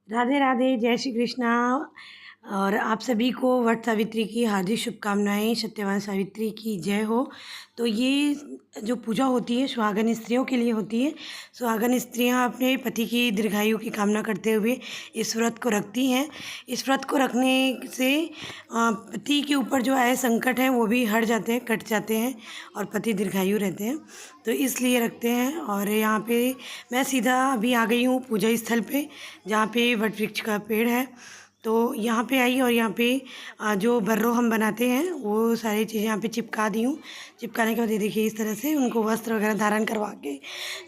राधे राधे, जय श्री कृष्णा। और आप सभी को वट सावित्री की हार्दिक शुभकामनाएं। सत्यवान सावित्री की जय हो। तो ये जो पूजा होती है सुहागन स्त्रियों के लिए होती है। सुहागन स्त्रियां अपने पति की दीर्घायु की कामना करते हुए इस व्रत को रखती हैं। इस व्रत को रखने से पति के ऊपर जो आए संकट है वो भी हट जाते हैं, कट जाते हैं और पति दीर्घायु रहते हैं। तो इसलिए रखते हैं। और यहाँ पे मैं सीधा अभी आ गई हूँ पूजा स्थल पे, जहाँ पे वट वृक्ष का पेड़ है। तो यहाँ पे आई और यहाँ पे जो बर्रो हम बनाते हैं वो सारी चीज़ें यहाँ पे चिपका दी हूँ। चिपकाने के बाद ये देखिए इस तरह से उनको वस्त्र वगैरह धारण करवा के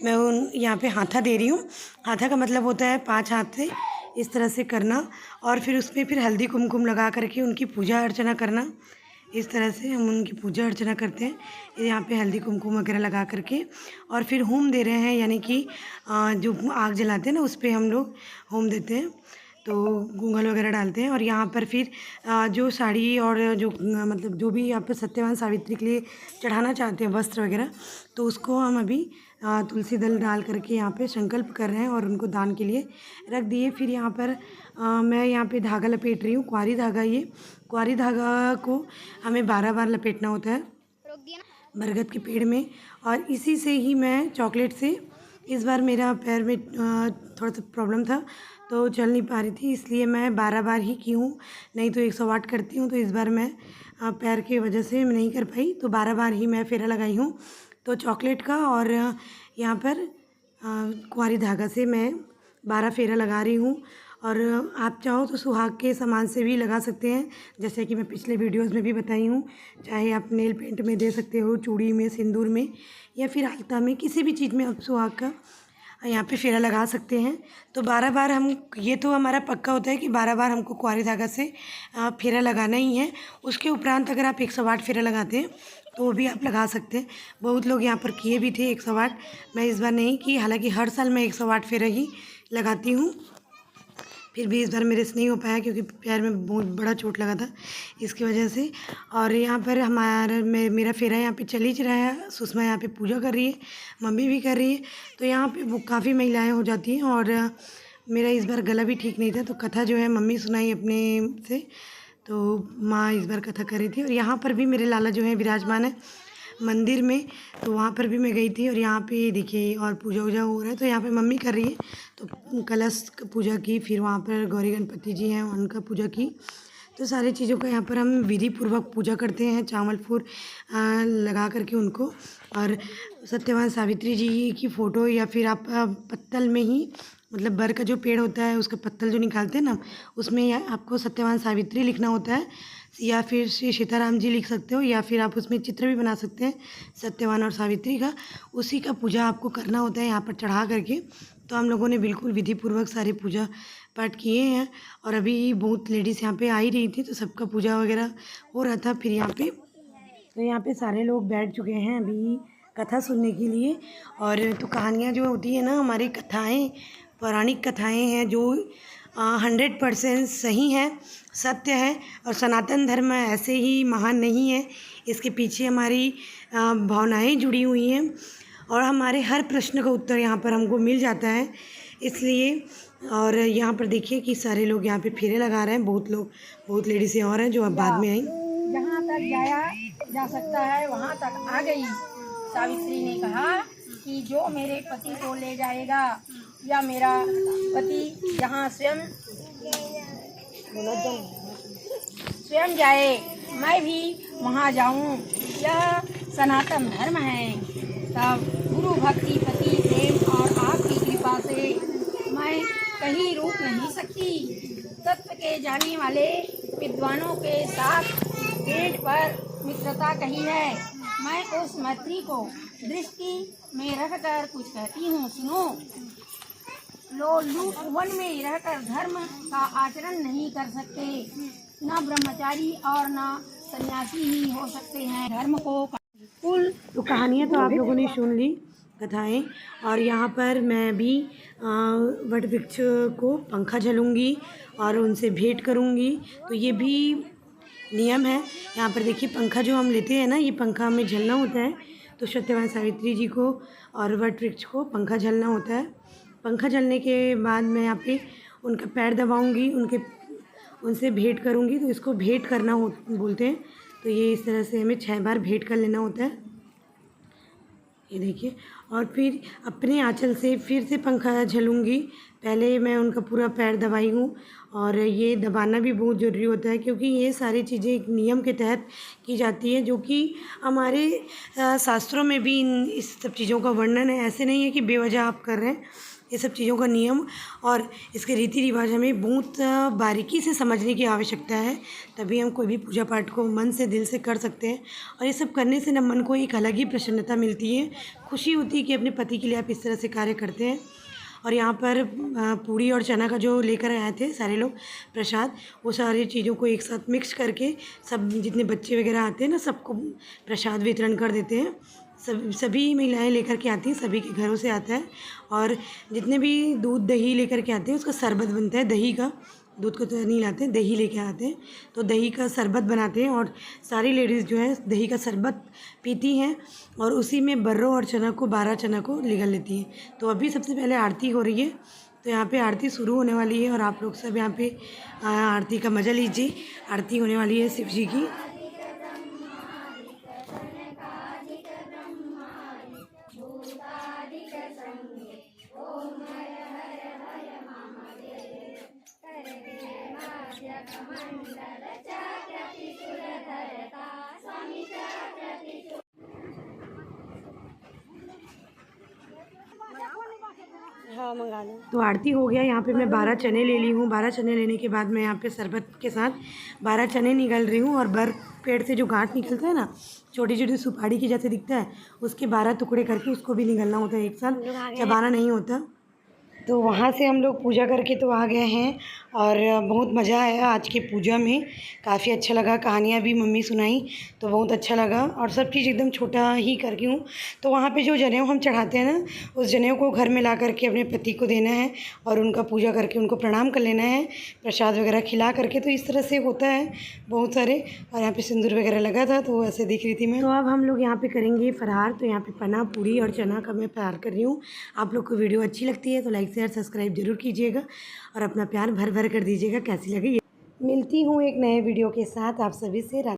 मैं उन यहाँ पे हाथा दे रही हूँ। हाथा का मतलब होता है 5 हाथ से इस तरह से करना और फिर उसमें फिर हल्दी कुमकुम लगा करके उनकी पूजा अर्चना करना। इस तरह से हम उनकी पूजा अर्चना करते हैं। यहाँ पे हल्दी कुमकुम वगैरह लगा करके और फिर होम दे रहे हैं, यानी कि जो आग जलाते हैं ना उस पर हम लोग होम देते हैं। तो गूंगल वगैरह डालते हैं और यहाँ पर फिर जो साड़ी और जो मतलब जो भी आप सत्यवान सावित्री के लिए चढ़ाना चाहते हैं वस्त्र वगैरह, तो उसको हम अभी तुलसी दल डाल करके यहाँ पे संकल्प कर रहे हैं और उनको दान के लिए रख दिए। फिर यहाँ पर मैं यहाँ पे धागा लपेट रही हूँ, कुंवारी धागा। ये कुंवारी धागा को हमें 12 बार लपेटना होता है बरगद के पेड़ में। और इसी से ही मैं चॉकलेट से, इस बार मेरा पैर में थोड़ा सा प्रॉब्लम था तो चल नहीं पा रही थी, इसलिए मैं 12 बार ही की हूँ, नहीं तो 108 करती हूँ। तो इस बार मैं पैर की वजह से मैं नहीं कर पाई, तो 12 बार ही मैं फेरा लगाई हूँ। तो चॉकलेट का और यहाँ पर कुंवारी धागा से मैं 12 फेरा लगा रही हूँ। और आप चाहो तो सुहाग के सामान से भी लगा सकते हैं, जैसे कि मैं पिछले वीडियोस में भी बताई हूँ। चाहे आप नेल पेंट में दे सकते हो, चूड़ी में, सिंदूर में, या फिर अलता में, किसी भी चीज़ में आप सुहाग का यहाँ पे फेरा लगा सकते हैं। तो 12 बार हम, ये तो हमारा पक्का होता है कि 12 बार हमको कुंवारी धागा से फेरा लगाना ही है। उसके उपरांत अगर आप 108 फेरा लगाते हैं तो वो भी आप लगा सकते हैं। बहुत लोग यहाँ पर किए भी थे 108, मैं इस बार नहीं की। हालांकि हर साल मैं 108 फेरा ही लगाती हूँ, फिर भी इस बार मेरे से नहीं हो पाया क्योंकि पैर में बहुत बड़ा चोट लगा था, इसकी वजह से। और यहाँ पर मेरा फेरा यहाँ पे चल ही रहा है। सुषमा यहाँ पे पूजा कर रही है, मम्मी भी कर रही है। तो यहाँ पे काफ़ी महिलाएं हो जाती हैं। और मेरा इस बार गला भी ठीक नहीं था, तो कथा जो है मम्मी सुनाई अपने से। तो माँ इस बार कथा कर रही थी। और यहाँ पर भी मेरे लाला जो है विराजमान है मंदिर में, तो वहाँ पर भी मैं गई थी। और यहाँ पे देखिए और पूजा वूजा हो रहा है, तो यहाँ पे मम्मी कर रही है। तो कलश पूजा की, फिर वहाँ पर गौरी गणपति जी हैं उनका पूजा की। तो सारी चीज़ों का यहाँ पर हम विधि पूर्वक पूजा करते हैं, चावल फूल लगा करके उनको। और सत्यवान सावित्री जी की फ़ोटो, या फिर आप पत्तल में ही, मतलब बर का जो पेड़ होता है उसका पत्तल जो निकालते हैं ना, उसमें आपको सत्यवान सावित्री लिखना होता है, या फिर श्री सीताराम जी लिख सकते हो, या फिर आप उसमें चित्र भी बना सकते हैं सत्यवान और सावित्री का। उसी का पूजा आपको करना होता है यहाँ पर चढ़ा करके। तो हम लोगों ने बिल्कुल विधि पूर्वक सारे पूजा पाठ किए हैं। और अभी बहुत लेडीज़ यहाँ पे आ ही रही थी, तो सबका पूजा वगैरह हो रहा था। फिर यहाँ पे सारे लोग बैठ चुके हैं अभी कथा सुनने के लिए। और तो कहानियाँ जो होती है ना, हमारी कथाएँ, पौराणिक कथाएँ हैं जो 100% सही है, सत्य है। और सनातन धर्म ऐसे ही महान नहीं है, इसके पीछे हमारी भावनाएं जुड़ी हुई हैं और हमारे हर प्रश्न का उत्तर यहाँ पर हमको मिल जाता है, इसलिए। और यहाँ पर देखिए कि सारे लोग यहाँ पे फेरे लगा रहे हैं, बहुत लोग, बहुत लेडीज़ें और हैं जो अब बाद में आई। जहाँ तक जाया जा सकता है वहाँ तक आ गई। सावित्री ने कहा कि जो मेरे पति को ले जाएगा, या मेरा पति जहाँ स्वयं जाए, मैं भी वहाँ जाऊँ। यह सनातन धर्म है। तब गुरु भक्ति, पति प्रेम और आपकी कृपा से मैं कहीं रुक नहीं सकती। तत्व के जाने वाले विद्वानों के साथ पेट पर मित्रता कही है। मैं उस मैत्री को दृष्टि में रखकर कुछ कहती हूँ, सुनो। लोग वन में रहकर धर्म का आचरण नहीं कर सकते, न ब्रह्मचारी और न सन्यासी ही हो सकते हैं। धर्म को कुल। तो कहानियाँ तो आप लोगों ने सुन ली, कथाएं। और यहाँ पर मैं भी वट वृक्ष को पंखा झलूँगी और उनसे भेंट करूँगी। तो ये भी नियम है। यहाँ पर देखिए पंखा जो हम लेते हैं ना, ये पंखा हमें झलना होता है। तो सत्यवान सावित्री जी को और वट वृक्ष को पंखा झलना होता है। पंखा झलने के बाद मैं यहाँ पे उनका पैर दबाऊंगी, उनसे भेंट करूंगी। तो इसको भेंट करना हो बोलते हैं। तो ये इस तरह से हमें 6 बार भेंट कर लेना होता है। ये देखिए, और फिर अपने आँचल से फिर से पंखा झलूँगी। पहले मैं उनका पूरा पैर दबाई हूँ, और ये दबाना भी बहुत ज़रूरी होता है, क्योंकि ये सारी चीज़ें एक नियम के तहत की जाती हैं, जो कि हमारे शास्त्रों में भी इस सब चीज़ों का वर्णन है। ऐसे नहीं है कि बेवजह आप कर रहे हैं। ये सब चीज़ों का नियम और इसके रीति रिवाज हमें बहुत बारीकी से समझने की आवश्यकता है, तभी हम कोई भी पूजा पाठ को मन से, दिल से कर सकते हैं। और ये सब करने से ना मन को एक अलग ही प्रसन्नता मिलती है, खुशी होती है कि अपने पति के लिए आप इस तरह से कार्य करते हैं। और यहाँ पर पूड़ी और चना का जो लेकर आए थे सारे लोग प्रसाद, वो सारी चीज़ों को एक साथ मिक्स करके सब जितने बच्चे वगैरह आते हैं ना, सबको प्रसाद वितरण कर देते हैं। सभी महिलाएं लेकर के आती हैं, सभी के घरों से आता है। और जितने भी दूध दही लेकर के आते हैं, उसका शरबत बनता है दही का। दूध को तो नहीं लाते हैं, दही लेके आते हैं, तो दही का शरबत बनाते हैं। और सारी लेडीज़ जो है दही का शरबत पीती हैं, और उसी में बर्रों और चना को 12 चना को निगल लेती हैं। तो अभी सबसे पहले आरती हो रही है, तो यहाँ पे आरती शुरू होने वाली है, और आप लोग सब यहाँ पे आरती का मज़ा लीजिए। आरती होने वाली है शिव जी की। हाँ, मंगा लो। तो आरती हो गया। यहाँ पे मैं 12 चने ले ली हूँ। 12 चने लेने के बाद मैं यहाँ पे शरबत के साथ 12 चने निगल रही हूँ, और पेड़ से जो गांठ निकलता है ना, छोटी छोटी सुपारी की जैसे दिखता है, उसके 12 टुकड़े करके उसको भी निगलना होता है एक साथ, चबाना नहीं होता। तो वहाँ से हम लोग पूजा करके तो आ गए हैं, और बहुत मज़ा आया आज की पूजा में। काफ़ी अच्छा लगा, कहानियाँ भी मम्मी सुनाई तो बहुत अच्छा लगा, और सब चीज़ एकदम छोटा ही करके हूँ। तो वहाँ पे जो जनेऊ हम चढ़ाते हैं ना, उस जनेऊ को घर में ला करके अपने पति को देना है, और उनका पूजा करके उनको प्रणाम कर लेना है, प्रसाद वगैरह खिला करके। तो इस तरह से होता है बहुत सारे। और यहाँ पे सिंदूर वगैरह लगा था, तो ऐसे दिख रही थी मैं। तो अब हम लोग यहाँ पे करेंगे फरार। तो यहाँ पे पना, पूड़ी और चना का मैं फरार कर रही हूँ। आप लोग को वीडियो अच्छी लगती है तो लाइक शेयर सब्सक्राइब जरूर कीजिएगा, और अपना प्यार भर भर कर दीजिएगा। कैसी लगी? मिलती हूँ एक नए वीडियो के साथ आप सभी से।